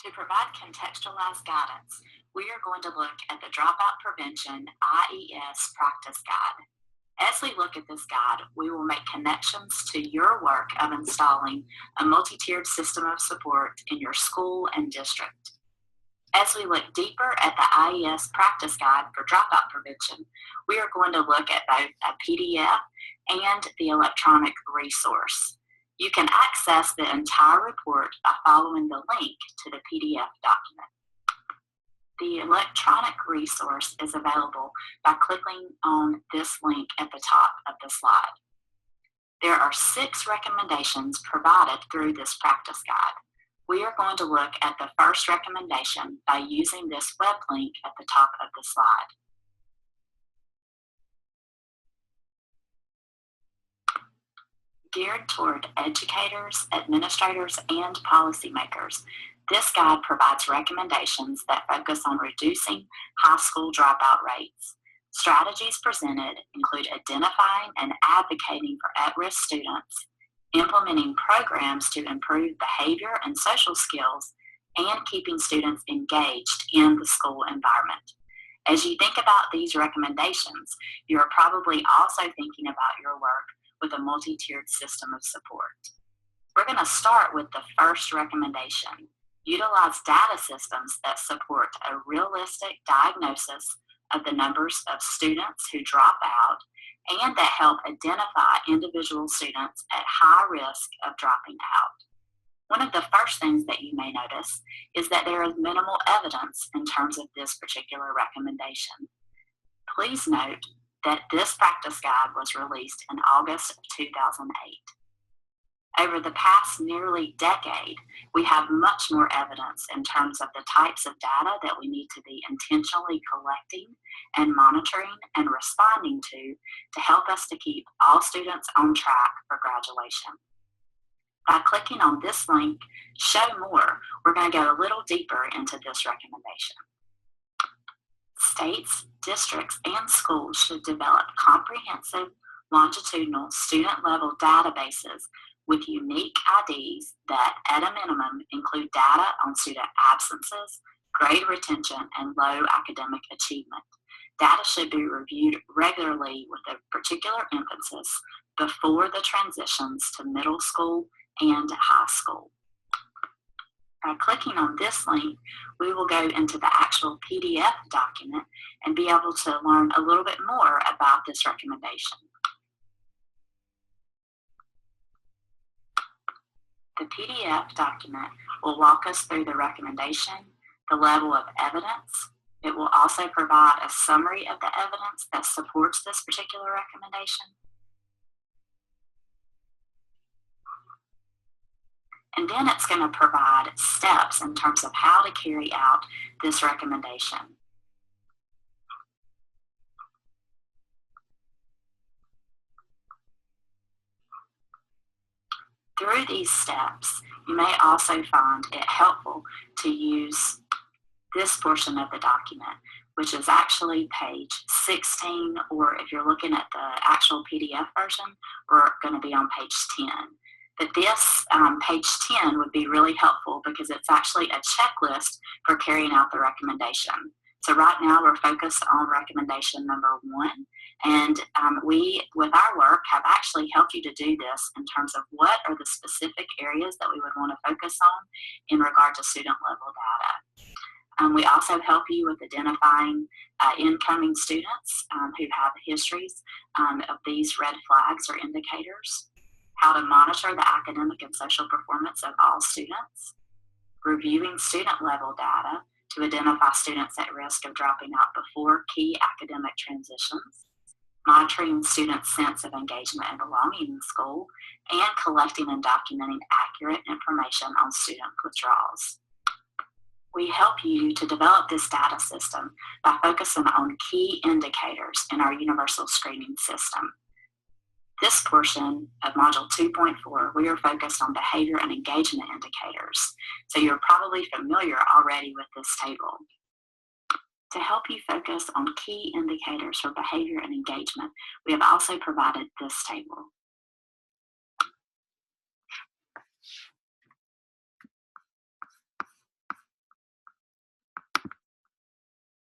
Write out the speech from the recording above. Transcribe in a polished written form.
To provide contextualized guidance, we are going to look at the Dropout Prevention IES Practice Guide. As we look at this guide, we will make connections to your work of installing a multi-tiered system of support in your school and district. As we look deeper at the IES Practice Guide for Dropout Prevention, we are going to look at both a PDF and the electronic resource. You can access the entire report by following the link to the PDF document. The electronic resource is available by clicking on this link at the top of the slide. There are 6 recommendations provided through this practice guide. We are going to look at the first recommendation by using this web link at the top of the slide. Geared toward educators, administrators, and policymakers, this guide provides recommendations that focus on reducing high school dropout rates. Strategies presented include identifying and advocating for at-risk students, implementing programs to improve behavior and social skills, and keeping students engaged in the school environment. As you think about these recommendations, you are probably also thinking about your work with a multi-tiered system of support. We're going to start with the first recommendation. Utilize data systems that support a realistic diagnosis of the numbers of students who drop out and that help identify individual students at high risk of dropping out. One of the first things that you may notice is that there is minimal evidence in terms of this particular recommendation. Please note that this practice guide was released in August of 2008. Over the past nearly decade, we have much more evidence in terms of the types of data that we need to be intentionally collecting and monitoring and responding to help us to keep all students on track for graduation. By clicking on this link, Show More, we're going to go a little deeper into this recommendation. States, districts, and schools should develop comprehensive, longitudinal, student-level databases with unique IDs that, at a minimum, include data on student absences, grade retention, and low academic achievement. Data should be reviewed regularly with a particular emphasis before the transitions to middle school and high school. By clicking on this link, we will go into the actual PDF document and be able to learn a little bit more about this recommendation. The PDF document will walk us through the recommendation, the level of evidence. It will also provide a summary of the evidence that supports this particular recommendation. And then it's going to provide steps in terms of how to carry out this recommendation. Through these steps, you may also find it helpful to use this portion of the document, which is actually page 16, or if you're looking at the actual PDF version, we're going to be on page 10. But this page 10 would be really helpful because it's actually a checklist for carrying out the recommendation. So right now we're focused on recommendation number 1, and we, with our work, have actually helped you to do this in terms of what are the specific areas that we would want to focus on in regard to student level data. We also help you with identifying incoming students who have histories of these red flags or indicators, how to monitor the academic and social performance of all students, reviewing student level data to identify students at risk of dropping out before key academic transitions, monitoring students' sense of engagement and belonging in school, and collecting and documenting accurate information on student withdrawals. We help you to develop this data system by focusing on key indicators in our universal screening system. This portion of Module 2.4, we are focused on behavior and engagement indicators, so you're probably familiar already with this table. To help you focus on key indicators for behavior and engagement, we have also provided this table.